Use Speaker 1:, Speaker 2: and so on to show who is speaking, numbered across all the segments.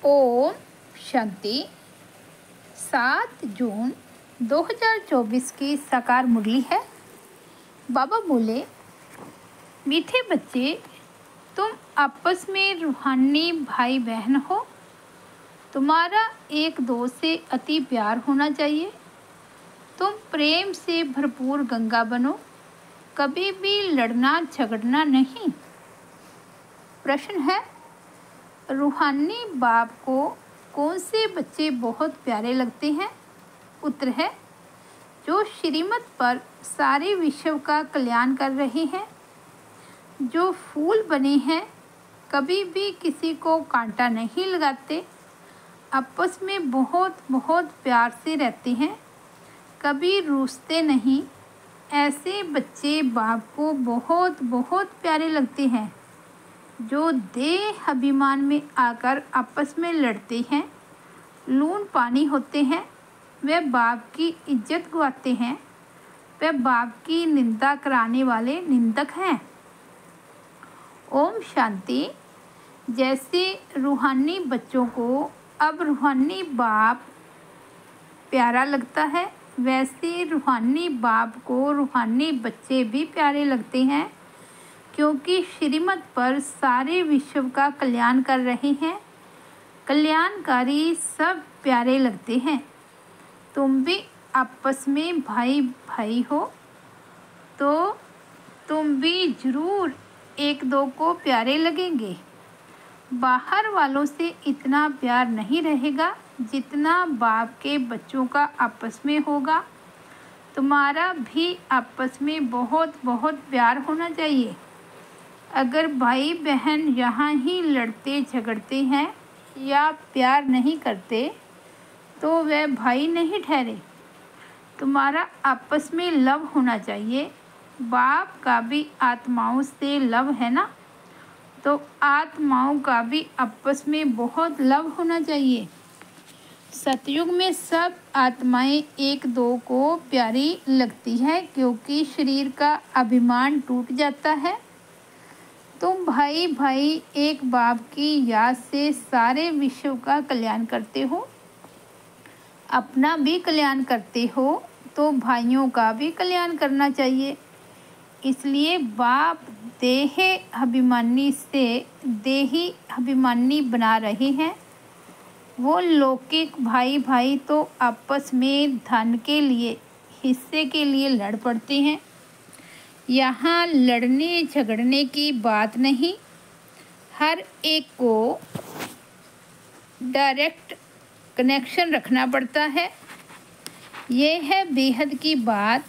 Speaker 1: ओम शांति। 7 जून 2024 की साकार मुरली है। बाबा बोले, मीठे बच्चे, तुम आपस में रूहानी भाई बहन हो। तुम्हारा एक दो से अति प्यार होना चाहिए। तुम प्रेम से भरपूर गंगा बनो, कभी भी लड़ना झगड़ना नहीं। प्रश्न है, रूहानी बाप को कौन से बच्चे बहुत प्यारे लगते हैं? उत्तर है, जो श्रीमत पर सारे विश्व का कल्याण कर रहे हैं, जो फूल बने हैं, कभी भी किसी को कांटा नहीं लगाते, आपस में बहुत बहुत प्यार से रहते हैं, कभी रूठते नहीं। ऐसे बच्चे बाप को बहुत बहुत प्यारे लगते हैं। जो देह अभिमान में आकर आपस में लड़ते हैं, लून पानी होते हैं, वे बाप की इज्जत गवाते हैं, वे बाप की निंदा कराने वाले निंदक हैं। ओम शांति। जैसे रूहानी बच्चों को अब रूहानी बाप प्यारा लगता है, वैसे रूहानी बाप को रूहानी बच्चे भी प्यारे लगते हैं, क्योंकि श्रीमत पर सारे विश्व का कल्याण कर रहे हैं। कल्याणकारी सब प्यारे लगते हैं। तुम भी आपस में भाई भाई हो, तो तुम भी जरूर एक दो को प्यारे लगेंगे। बाहर वालों से इतना प्यार नहीं रहेगा जितना बाप के बच्चों का आपस में होगा। तुम्हारा भी आपस में बहुत बहुत प्यार होना चाहिए। अगर भाई बहन यहाँ ही लड़ते झगड़ते हैं या प्यार नहीं करते, तो वे भाई नहीं ठहरे। तुम्हारा आपस में लव होना चाहिए। बाप का भी आत्माओं से लव है ना, तो आत्माओं का भी आपस में बहुत लव होना चाहिए। सतयुग में सब आत्माएं एक दो को प्यारी लगती है, क्योंकि शरीर का अभिमान टूट जाता है। तुम भाई भाई एक बाप की याद से सारे विश्व का कल्याण करते हो, अपना भी कल्याण करते हो, तो भाइयों का भी कल्याण करना चाहिए। इसलिए बाप देही अभिमानी से देही अभिमानी बना रहे हैं। वो लौकिक भाई भाई तो आपस में धन के लिए, हिस्से के लिए लड़ पड़ते हैं। यहाँ लड़ने झगड़ने की बात नहीं। हर एक को डायरेक्ट कनेक्शन रखना पड़ता है। ये है बेहद की बात।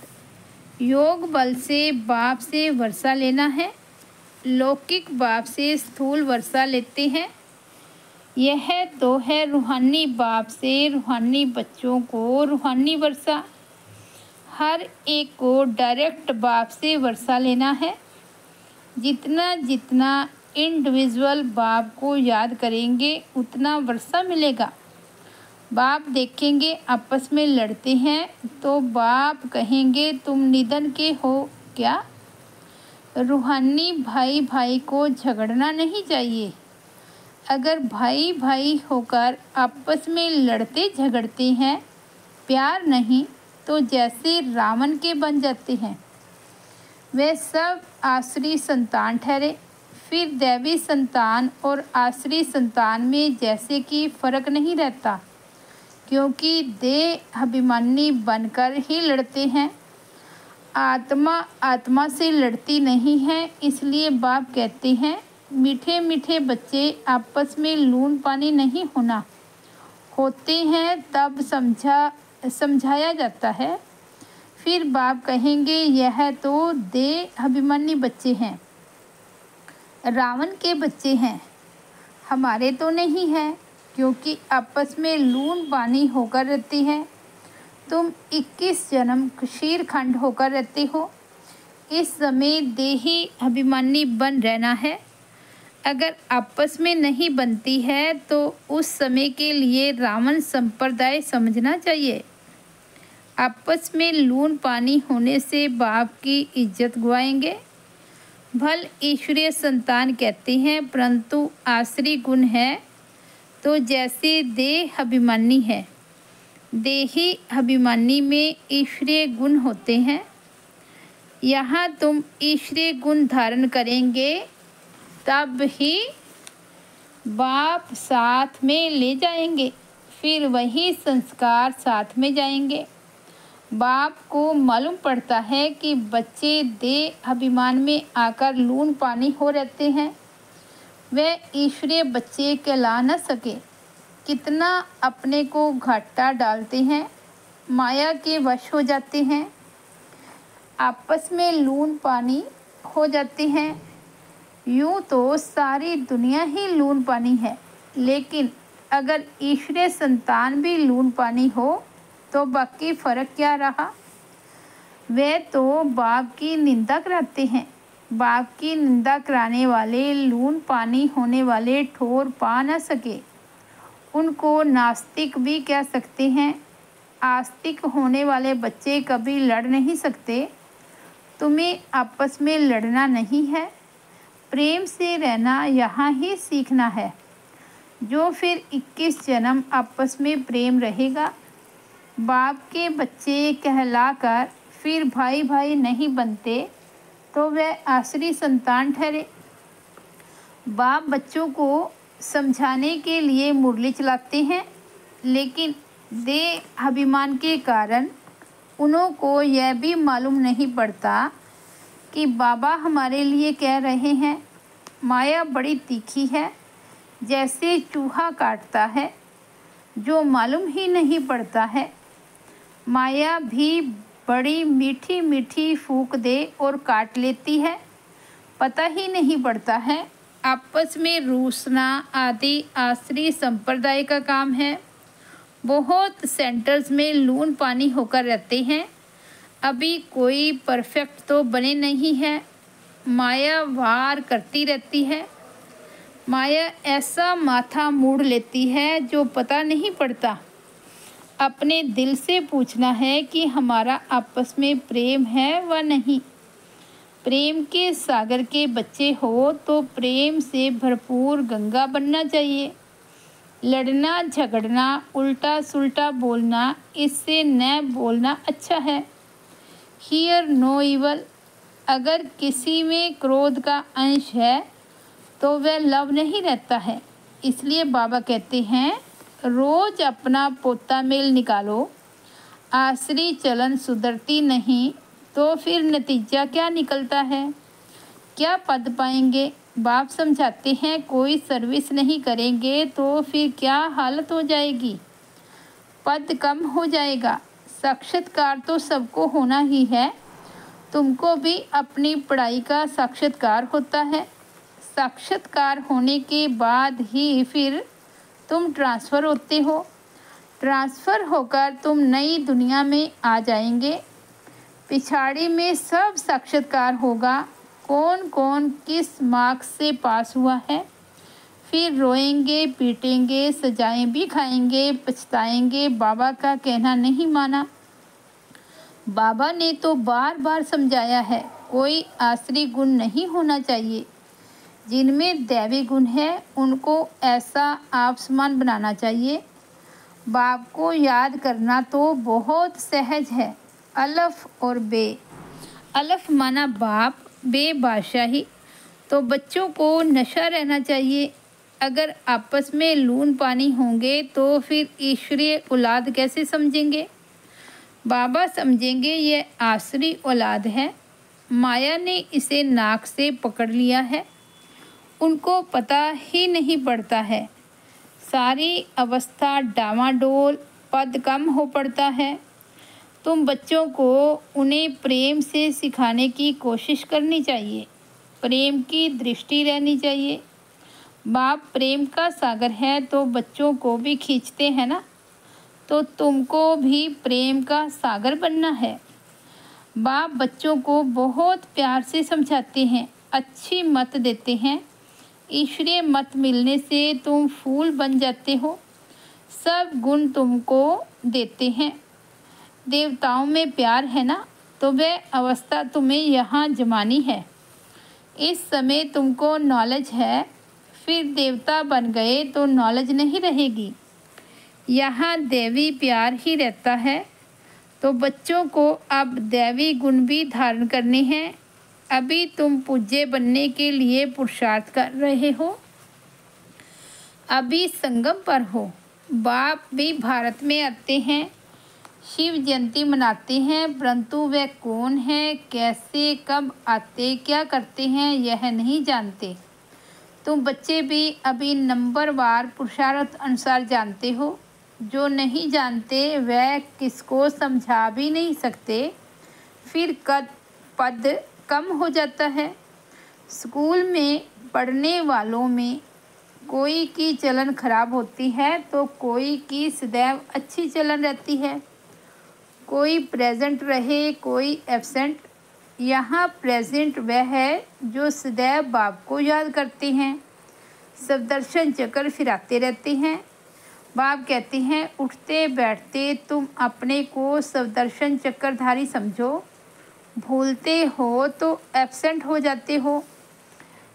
Speaker 1: योग बल से बाप से वर्षा लेना है, लौकिक बाप से स्थूल वर्षा लेते हैं। यह तो है रूहानी बाप से रूहानी बच्चों को रूहानी वर्षा। हर एक को डायरेक्ट बाप से वर्षा लेना है। जितना जितना इंडिविजुअल बाप को याद करेंगे, उतना वर्षा मिलेगा। बाप देखेंगे आपस में लड़ते हैं, तो बाप कहेंगे, तुम निधन के हो क्या? रूहानी भाई भाई को झगड़ना नहीं चाहिए। अगर भाई भाई होकर आपस में लड़ते झगड़ते हैं, प्यार नहीं, तो जैसे रावण के बन जाते हैं। वे सब आसुरी संतान ठहरे। फिर दैवी संतान और आसुरी संतान में जैसे कि फर्क नहीं रहता, क्योंकि देह अभिमानी बनकर ही लड़ते हैं। आत्मा आत्मा से लड़ती नहीं है। इसलिए बाप कहते हैं, मीठे मीठे बच्चे, आपस में लून पानी नहीं होना। होते हैं तब समझाया जाता है। फिर बाप कहेंगे, यह तो देह अभिमानी बच्चे हैं, रावण के बच्चे हैं, हमारे तो नहीं है, क्योंकि आपस में लून पानी होकर रहते हैं। तुम 21 जन्म क्षीर खंड होकर रहते हो। इस समय देही अभिमानी बन रहना है। अगर आपस में नहीं बनती है, तो उस समय के लिए रावण संप्रदाय समझना चाहिए। आपस में लून पानी होने से बाप की इज्जत गवाएंगे। भल ईश्वरीय संतान कहते हैं, परंतु आसरी गुण है तो जैसे देह अभिमानी है, देही अभिमानी में ईश्वरीय गुण होते हैं। यहाँ तुम ईश्वरीय गुण धारण करेंगे तब ही बाप साथ में ले जाएंगे, फिर वही संस्कार साथ में जाएंगे। बाप को मालूम पड़ता है कि बच्चे देह अभिमान में आकर लून पानी हो रहते हैं, वे ईश्वरीय बच्चे कहला न सके। कितना अपने को घाटा डालते हैं, माया के वश हो जाते हैं, आपस में लून पानी हो जाते हैं। यूँ तो सारी दुनिया ही लून पानी है, लेकिन अगर ईश्वरीय संतान भी लून पानी हो तो बाकी फ़र्क क्या रहा। वे तो बाप की निंदा कराते हैं। बाप की निंदा कराने वाले लून पानी होने वाले ठोर पा न सके, उनको नास्तिक भी कह सकते हैं। आस्तिक होने वाले बच्चे कभी लड़ नहीं सकते। तुम्हें आपस में लड़ना नहीं है, प्रेम से रहना यहाँ ही सीखना है। जो फिर 21 जन्म आपस में प्रेम रहेगा। बाप के बच्चे कहलाकर फिर भाई भाई नहीं बनते तो वह आसरी संतान ठहरे। बाप बच्चों को समझाने के लिए मुरली चलाते हैं, लेकिन देह अभिमान के कारण उनको यह भी मालूम नहीं पड़ता कि बाबा हमारे लिए कह रहे हैं। माया बड़ी तीखी है, जैसे चूहा काटता है, जो मालूम ही नहीं पड़ता है। माया भी बड़ी मीठी मीठी फूंक दे और काट लेती है, पता ही नहीं पड़ता है। आपस में रूसना आदि आसरी संप्रदाय का काम है। बहुत सेंटर्स में लून पानी होकर रहते हैं। अभी कोई परफेक्ट तो बने नहीं है। माया वार करती रहती है। माया ऐसा माथा मोड़ लेती है जो पता नहीं पड़ता। अपने दिल से पूछना है कि हमारा आपस में प्रेम है व नहीं। प्रेम के सागर के बच्चे हो तो प्रेम से भरपूर गंगा बनना चाहिए। लड़ना झगड़ना उल्टा सुल्टा बोलना, इससे न बोलना अच्छा है। Hear no evil. अगर किसी में क्रोध का अंश है तो वह लव नहीं रहता है। इसलिए बाबा कहते हैं, रोज अपना पोता मेल निकालो। आसरी चलन सुधरती नहीं तो फिर नतीजा क्या निकलता है, क्या पद पाएंगे। बाप समझाते हैं, कोई सर्विस नहीं करेंगे तो फिर क्या हालत हो जाएगी, पद कम हो जाएगा। साक्षात्कार तो सबको होना ही है। तुमको भी अपनी पढ़ाई का साक्षात्कार होता है। साक्षात्कार होने के बाद ही फिर तुम ट्रांसफ़र होते हो। ट्रांसफ़र होकर तुम नई दुनिया में आ जाएंगे। पिछाड़ी में सब साक्षात्कार होगा, कौन कौन किस मार्क्स से पास हुआ है। फिर रोएंगे पीटेंगे, सजाएं भी खाएंगे, पछताएंगे बाबा का कहना नहीं माना। बाबा ने तो बार बार समझाया है, कोई आसरी गुण नहीं होना चाहिए। जिनमें दैवी गुण है उनको ऐसा आप समान बनाना चाहिए। बाप को याद करना तो बहुत सहज है। अलफ और बे। अलफ माना बाप, बे बादशाही। तो बच्चों को नशा रहना चाहिए। अगर आपस में लून पानी होंगे तो फिर ईश्वरीय औलाद कैसे समझेंगे। बाबा समझेंगे ये आसरी औलाद है, माया ने इसे नाक से पकड़ लिया है। उनको पता ही नहीं पड़ता है। सारी अवस्था डामाडोल, पद कम हो पड़ता है। तुम बच्चों को उन्हें प्रेम से सिखाने की कोशिश करनी चाहिए। प्रेम की दृष्टि रहनी चाहिए। बाप प्रेम का सागर है तो बच्चों को भी खींचते हैं ना, तो तुमको भी प्रेम का सागर बनना है। बाप बच्चों को बहुत प्यार से समझाते हैं, अच्छी मत देते हैं। ईश्वरीय मत मिलने से तुम फूल बन जाते हो। सब गुण तुमको देते हैं। देवताओं में प्यार है ना, तो वह अवस्था तुम्हें यहाँ जमानी है। इस समय तुमको नॉलेज है, फिर देवता बन गए तो नॉलेज नहीं रहेगी। यहाँ देवी प्यार ही रहता है। तो बच्चों को अब दैवी गुण भी धारण करने हैं। अभी तुम पूज्य बनने के लिए पुरुषार्थ कर रहे हो, अभी संगम पर हो। बाप भी भारत में आते हैं, शिव जयंती मनाते हैं, परंतु वे कौन है, कैसे, कब आते, क्या करते हैं, यह नहीं जानते। तुम बच्चे भी अभी नंबरवार पुरुषार्थ अनुसार जानते हो। जो नहीं जानते वह किसको समझा भी नहीं सकते। फिर पद कम हो जाता है। स्कूल में पढ़ने वालों में कोई की चलन खराब होती है तो कोई की सदैव अच्छी चलन रहती है। कोई प्रेजेंट रहे, कोई एब्सेंट। यहाँ प्रेजेंट वह है जो सदैव बाप को याद करते हैं, सवदर्शन चक्र फिराते रहते हैं। बाप कहते हैं उठते बैठते तुम अपने को सवदर्शन चक्रधारी समझो। भूलते हो तो एब्सेंट हो जाते हो।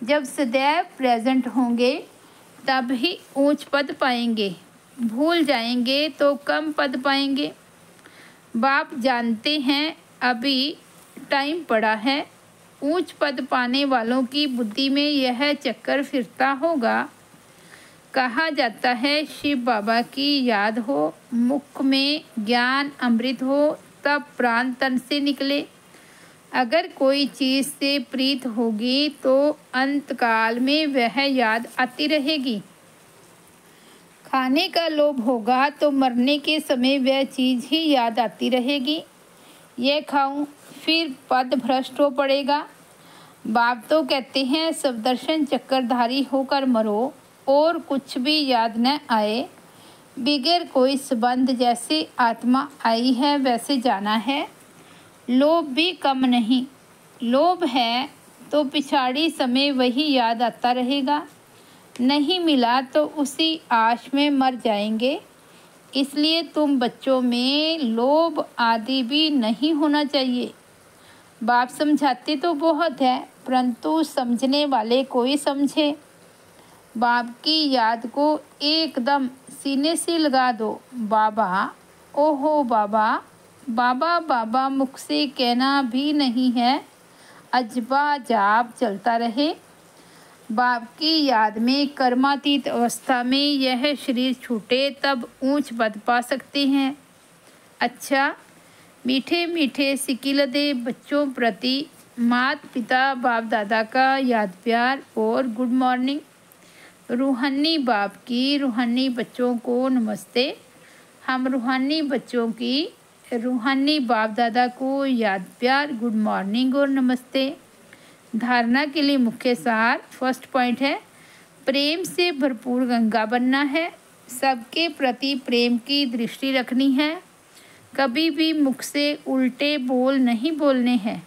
Speaker 1: जब सदैव प्रेजेंट होंगे तब ही ऊंच पद पाएंगे, भूल जाएंगे तो कम पद पाएंगे। बाप जानते हैं अभी टाइम पड़ा है। ऊंच पद पाने वालों की बुद्धि में यह चक्कर फिरता होगा। कहा जाता है शिव बाबा की याद हो, मुख में ज्ञान अमृत हो, तब प्राण तन से निकले। अगर कोई चीज़ से प्रीत होगी तो अंतकाल में वह याद आती रहेगी। खाने का लोभ होगा तो मरने के समय वह चीज़ ही याद आती रहेगी। ये खाऊं, फिर पद भ्रष्ट हो पड़ेगा। बाप तो कहते हैं सवदर्शन चक्रधारी होकर मरो और कुछ भी याद न आए। बिगैर कोई संबंध जैसे आत्मा आई है वैसे जाना है। लोभ भी कम नहीं। लोभ है तो पिछाड़ी समय वही याद आता रहेगा। नहीं मिला तो उसी आश में मर जाएंगे। इसलिए तुम बच्चों में लोभ आदि भी नहीं होना चाहिए। बाप समझाते तो बहुत है, परंतु समझने वाले कोई समझे। बाप की याद को एकदम सीने से लगा दो। बाबा, ओहो बाबा, बाबा बाबा मुख से कहना भी नहीं है, अजबा जाप चलता रहे। बाप की याद में कर्मातीत अवस्था में यह शरीर छूटे तब ऊंच पद पा सकते हैं। अच्छा, मीठे मीठे सिकिलदे बच्चों प्रति माता पिता बाप दादा का याद प्यार और गुड मॉर्निंग। रूहानी बाप की रूहानी बच्चों को नमस्ते। हम रूहानी बच्चों की रूहानी बाप दादा को याद प्यार, गुड मॉर्निंग और नमस्ते। धारणा के लिए मुख्य सार, फर्स्ट पॉइंट है प्रेम से भरपूर गंगा बनना है। सबके प्रति प्रेम की दृष्टि रखनी है। कभी भी मुख से उल्टे बोल नहीं बोलने हैं।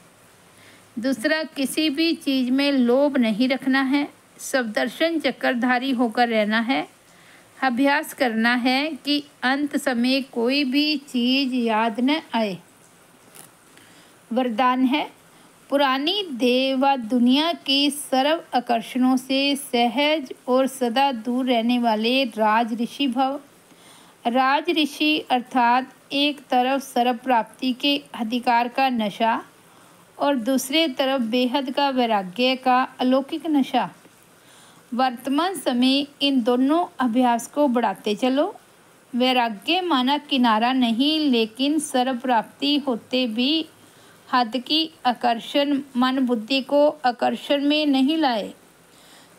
Speaker 1: दूसरा, किसी भी चीज़ में लोभ नहीं रखना है। सवदर्शन चक्रधारी होकर रहना है। अभ्यास करना है कि अंत समय कोई भी चीज़ याद न आए। वरदान है पुरानी देह व दुनिया की सर्व आकर्षणों से सहज और सदा दूर रहने वाले राज ऋषि भव। राज ऋषि अर्थात एक तरफ सर्व प्राप्ति के अधिकार का नशा और दूसरे तरफ बेहद का वैराग्य का अलौकिक नशा। वर्तमान समय इन दोनों अभ्यास को बढ़ाते चलो। वैराग्य माना किनारा नहीं, लेकिन सर्व प्राप्ति होते भी हद की आकर्षण मन बुद्धि को आकर्षण में नहीं लाए।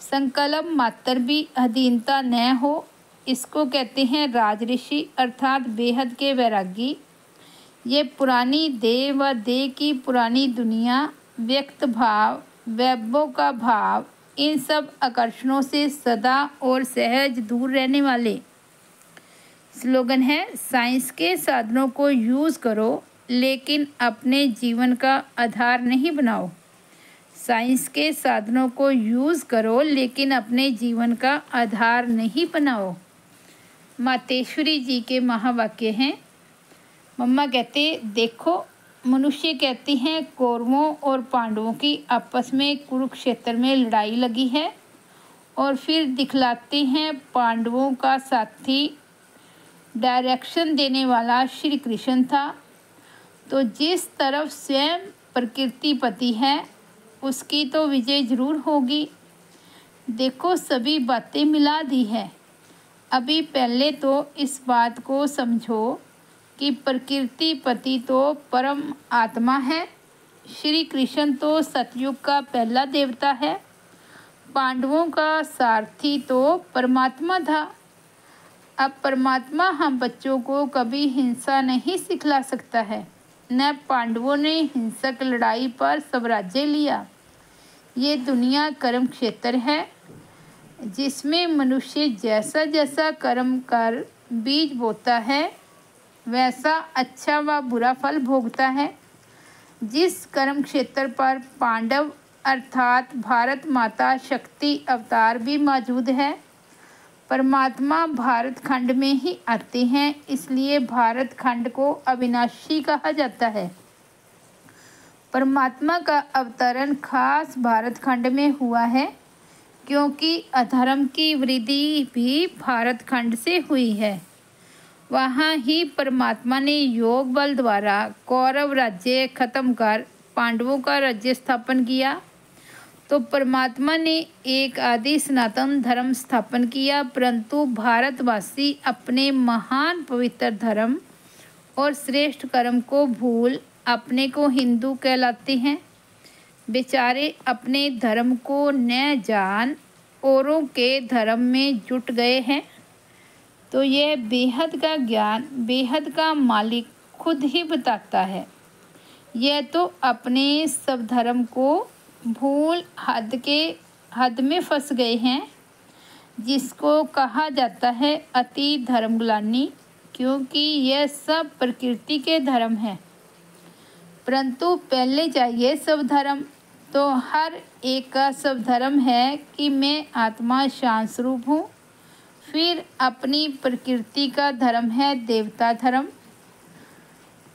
Speaker 1: संकल्प मात्र भी अधीनता न हो, इसको कहते हैं राज ऋषि अर्थात बेहद के वैरागी। ये पुरानी देह व देह की पुरानी दुनिया, व्यक्त भाव, वैभव का भाव, इन सब आकर्षणों से सदा और सहज दूर रहने वाले। स्लोगन है साइंस के साधनों को यूज़ करो लेकिन अपने जीवन का आधार नहीं बनाओ। साइंस के साधनों को यूज़ करो लेकिन अपने जीवन का आधार नहीं बनाओ। मातेश्वरी जी के महावाक्य हैं। मम्मा कहते देखो, मनुष्य कहते हैं कौरवों और पांडवों की आपस में कुरुक्षेत्र में लड़ाई लगी है और फिर दिखलाते हैं पांडवों का साथी डायरेक्शन देने वाला श्री कृष्ण था। तो जिस तरफ स्वयं प्रकृतिपति है उसकी तो विजय जरूर होगी। देखो सभी बातें मिला दी है। अभी पहले तो इस बात को समझो कि प्रकृतिपति तो परम आत्मा है, श्री कृष्ण तो सतयुग का पहला देवता है, पांडवों का सारथी तो परमात्मा था। अब परमात्मा हम बच्चों को कभी हिंसा नहीं सिखला सकता है, न पांडवों ने हिंसक लड़ाई पर स्वराज्य लिया। ये दुनिया कर्म क्षेत्र है जिसमें मनुष्य जैसा जैसा कर्म कर बीज बोता है वैसा अच्छा व बुरा फल भोगता है। जिस कर्म क्षेत्र पर पांडव अर्थात भारत माता शक्ति अवतार भी मौजूद है, परमात्मा भारत खंड में ही आते हैं, इसलिए भारत खंड को अविनाशी कहा जाता है। परमात्मा का अवतरण खास भारत खंड में हुआ है क्योंकि अधर्म की वृद्धि भी भारत खंड से हुई है। वहाँ ही परमात्मा ने योग बल द्वारा कौरव राज्य खत्म कर पांडवों का राज्य स्थापन किया। तो परमात्मा ने एक आदि सनातन धर्म स्थापन किया, परंतु भारतवासी अपने महान पवित्र धर्म और श्रेष्ठ कर्म को भूल अपने को हिंदू कहलाते हैं। बेचारे अपने धर्म को न जान औरों के धर्म में जुट गए हैं। तो यह बेहद का ज्ञान बेहद का मालिक खुद ही बताता है। यह तो अपने सब धर्म को भूल हद में फंस गए हैं, जिसको कहा जाता है अति धर्मग्लानि, क्योंकि यह सब प्रकृति के धर्म हैं। परंतु पहले चाहिए सब धर्म। तो हर एक का सब धर्म है कि मैं आत्मा शांत स्वरूप हूँ। फिर अपनी प्रकृति का धर्म है देवता धर्म।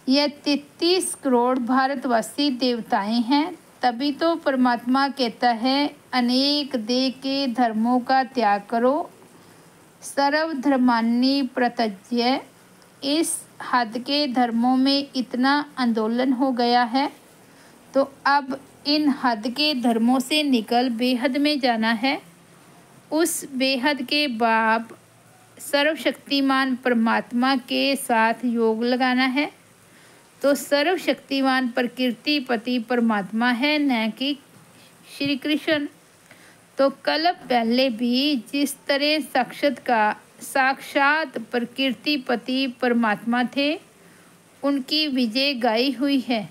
Speaker 1: यह 33 करोड़ भारतवासी देवताएं हैं। तभी तो परमात्मा कहता है अनेक देह के धर्मों का त्याग करो, सर्वधर्मानि प्रत्यज्य। इस हद के धर्मों में इतना आंदोलन हो गया है, तो अब इन हद के धर्मों से निकल बेहद में जाना है। उस बेहद के बाप सर्वशक्तिमान परमात्मा के साथ योग लगाना है। तो सर्वशक्तिमान प्रकृतिपति परमात्मा है, न कि श्री कृष्ण। तो कल पहले भी जिस तरह साक्षात प्रकृतिपति परमात्मा थे, उनकी विजय गाई हुई है।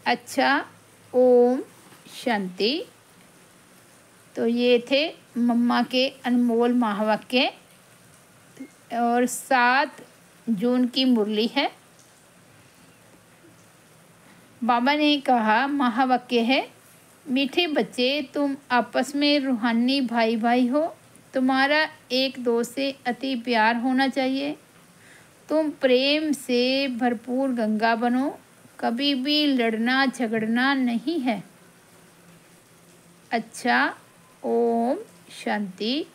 Speaker 1: अच्छा, ओम शांति। तो ये थे मम्मा के अनमोल महावाक्य और 7 जून की मुरली है। बाबा ने कहा महावाक्य है, मीठे बच्चे तुम आपस में रूहानी भाई भाई हो। तुम्हारा एक दो से अति प्यार होना चाहिए। तुम प्रेम से भरपूर गंगा बनो। कभी भी लड़ना झगड़ना नहीं है। अच्छा, ओम शांति।